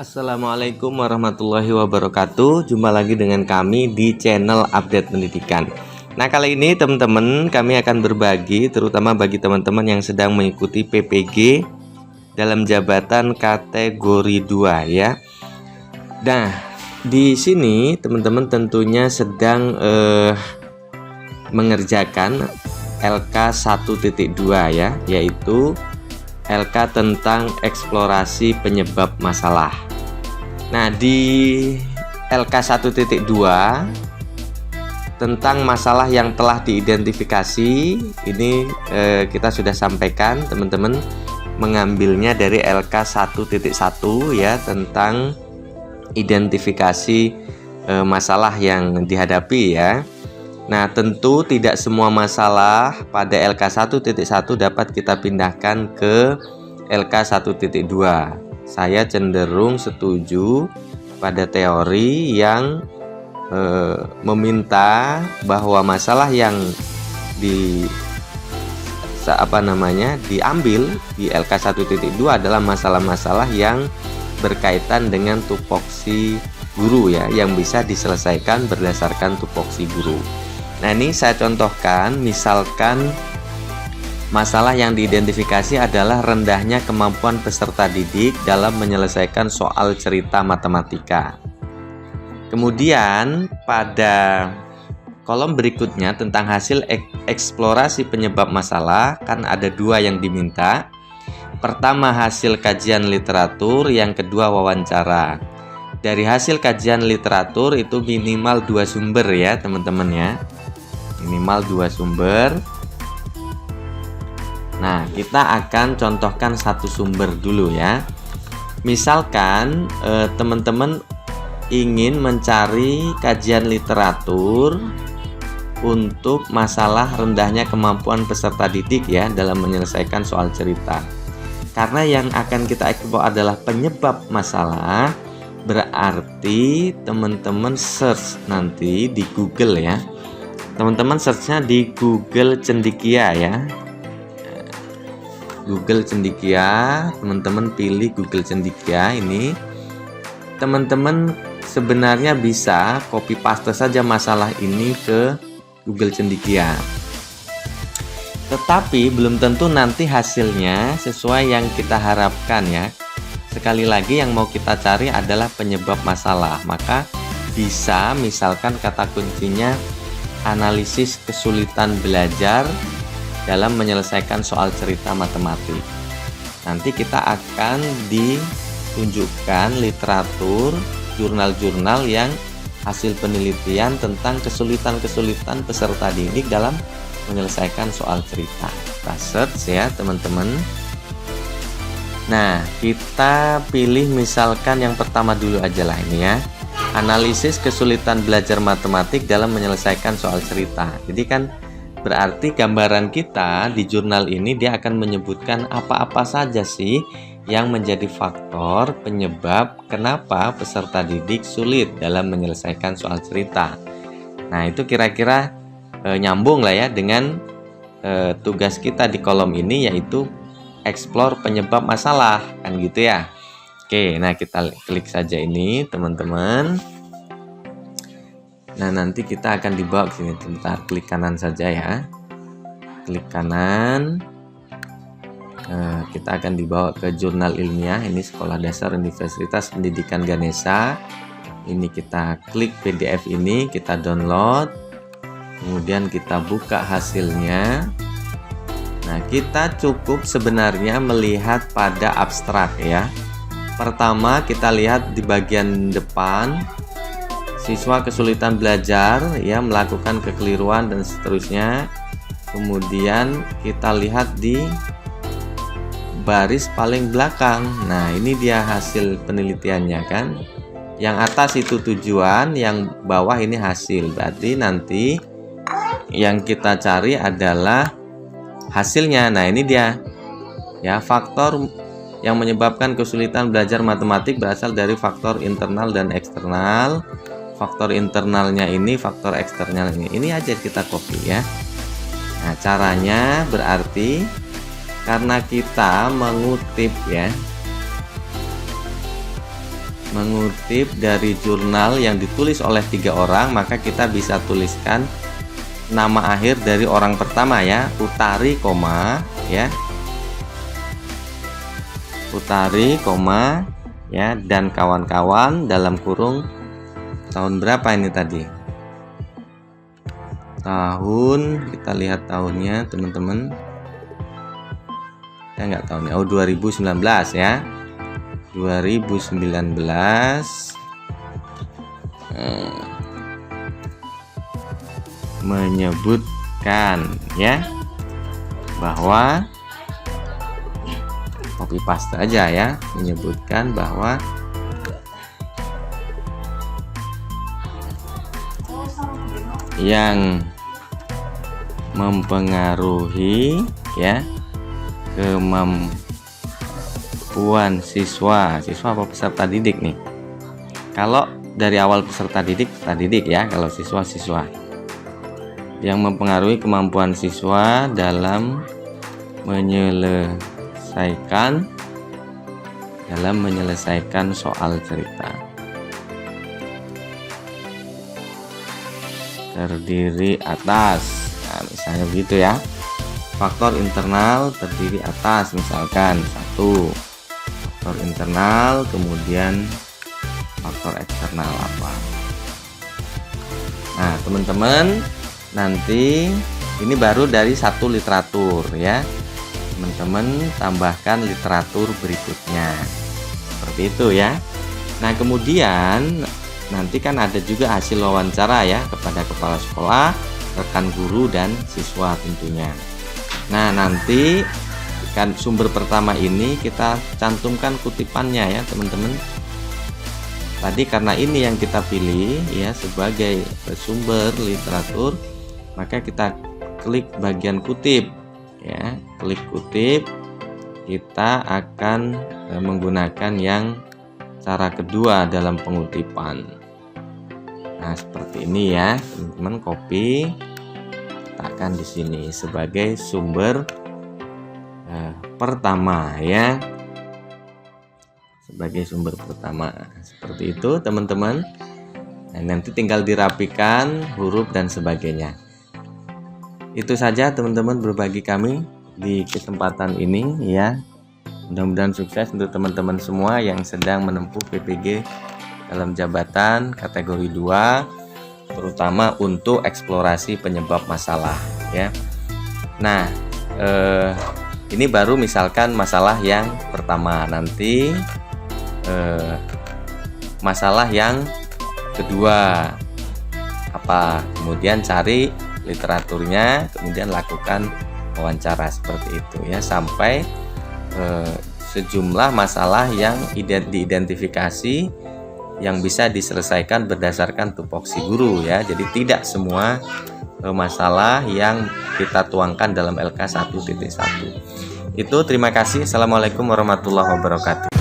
Assalamualaikum warahmatullahi wabarakatuh. Jumpa lagi dengan kami di channel Update Pendidikan. Nah, kali ini teman-teman kami akan berbagi, terutama bagi teman-teman yang sedang mengikuti PPG dalam jabatan kategori 2 ya. Nah, di sini teman-teman tentunya sedang mengerjakan LK 1.2 ya, yaitu LK tentang eksplorasi penyebab masalah. Nah, di LK 1.2 tentang masalah yang telah diidentifikasi ini kita sudah sampaikan, teman-teman mengambilnya dari LK 1.1 ya, tentang identifikasi masalah yang dihadapi ya. Nah, tentu tidak semua masalah pada LK 1.1 dapat kita pindahkan ke LK 1.2. Saya cenderung setuju pada teori yang meminta bahwa masalah yang diambil di LK 1.2 adalah masalah-masalah yang berkaitan dengan tupoksi guru ya, yang bisa diselesaikan berdasarkan tupoksi guru. Nah, ini saya contohkan, misalkan masalah yang diidentifikasi adalah rendahnya kemampuan peserta didik dalam menyelesaikan soal cerita matematika. Kemudian pada kolom berikutnya tentang hasil eksplorasi penyebab masalah, kan ada dua yang diminta. Pertama hasil kajian literatur, yang kedua wawancara. Dari hasil kajian literatur itu minimal 2 sumber ya teman-teman ya. Minimal 2 sumber. Nah, kita akan contohkan satu sumber dulu ya. Misalkan teman-teman ingin mencari kajian literatur untuk masalah rendahnya kemampuan peserta didik ya dalam menyelesaikan soal cerita. Karena yang akan kita eksplor adalah penyebab masalah, berarti teman-teman search nanti di Google ya. Teman-teman searchnya di Google Cendekia ya. Google Cendekia, teman-teman pilih Google Cendekia ini. Teman-teman sebenarnya bisa copy paste saja masalah ini ke Google Cendekia. Tetapi belum tentu nanti hasilnya sesuai yang kita harapkan ya. Sekali lagi yang mau kita cari adalah penyebab masalah. Maka bisa misalkan kata kuncinya analisis kesulitan belajar dalam menyelesaikan soal cerita matematik. Nanti kita akan ditunjukkan literatur, jurnal-jurnal yang hasil penelitian tentang kesulitan-kesulitan peserta didik dalam menyelesaikan soal cerita. Kita search ya teman-teman. Nah, kita pilih misalkan yang pertama dulu aja lah ini ya. Analisis kesulitan belajar matematik dalam menyelesaikan soal cerita. Jadi kan berarti gambaran kita di jurnal ini dia akan menyebutkan apa-apa saja sih yang menjadi faktor penyebab kenapa peserta didik sulit dalam menyelesaikan soal cerita. Nah, itu kira-kira nyambung lah ya dengan tugas kita di kolom ini, yaitu explore penyebab masalah kan gitu ya. Oke, nah kita klik saja ini teman-teman. Nah, nanti kita akan dibawa ke sini. Sebentar, klik kanan saja ya. Klik kanan. Kita akan dibawa ke jurnal ilmiah. Ini Sekolah Dasar Universitas Pendidikan Ganesha. Ini kita klik PDF ini, kita download. Kemudian kita buka hasilnya. Nah, kita cukup sebenarnya melihat pada abstrak ya. Pertama kita lihat di bagian depan, siswa kesulitan belajar ya, melakukan kekeliruan dan seterusnya. Kemudian kita lihat di baris paling belakang. Nah, ini dia hasil penelitiannya kan. Yang atas itu tujuan, yang bawah ini hasil. Berarti nanti yang kita cari adalah hasilnya. Nah, ini dia ya, faktor yang menyebabkan kesulitan belajar matematik berasal dari faktor internal dan eksternal. Faktor internalnya ini, faktor eksternal ini. Ini aja kita copy ya. Nah, caranya berarti karena kita mengutip ya, mengutip dari jurnal yang ditulis oleh 3 orang, maka kita bisa tuliskan nama akhir dari orang pertama ya, Utari, ya. Utari, ya, dan kawan-kawan dalam kurung tahun berapa ini tadi? Tahun, kita lihat tahunnya teman-teman. Saya nggak tahu nih. Oh, 2019 ya. 2019 menyebutkan ya bahwa, copy paste aja ya, menyebutkan bahwa yang mempengaruhi ya kemampuan siswa apa peserta didik nih. Kalau dari awal peserta didik ya, kalau siswa yang mempengaruhi kemampuan siswa dalam menyelesaikan soal cerita. Terdiri atas, nah, misalnya begitu ya. Faktor internal terdiri atas, misalkan 1 faktor internal, kemudian faktor eksternal apa. Nah teman-teman, nanti ini baru dari 1 literatur ya, teman-teman tambahkan literatur berikutnya seperti itu ya. Nah kemudian nanti kan ada juga hasil wawancara ya kepada kepala sekolah, rekan guru, dan siswa tentunya. Nah nanti kan sumber pertama ini kita cantumkan kutipannya ya teman-teman. Tadi karena ini yang kita pilih ya sebagai sumber literatur, maka kita klik bagian kutip ya, klik kutip. Kita akan menggunakan yang cara kedua dalam pengutipan. Nah seperti ini ya teman-teman, copy, letakkan di sini sebagai sumber pertama ya, sebagai sumber pertama seperti itu teman-teman. Nah, nanti tinggal dirapikan huruf dan sebagainya. Itu saja teman-teman berbagi kami di kesempatan ini ya. Mudah-mudahan sukses untuk teman-teman semua yang sedang menempuh PPG dalam jabatan kategori 2, terutama untuk eksplorasi penyebab masalah ya. Nah ini baru misalkan masalah yang pertama, nanti masalah yang kedua apa, kemudian cari literaturnya, kemudian lakukan wawancara seperti itu ya, sampai sejumlah masalah yang diidentifikasi yang bisa diselesaikan berdasarkan tupoksi guru ya. Jadi tidak semua masalah yang kita tuangkan dalam LK 1.1. Itu terima kasih. Assalamualaikum warahmatullahi wabarakatuh.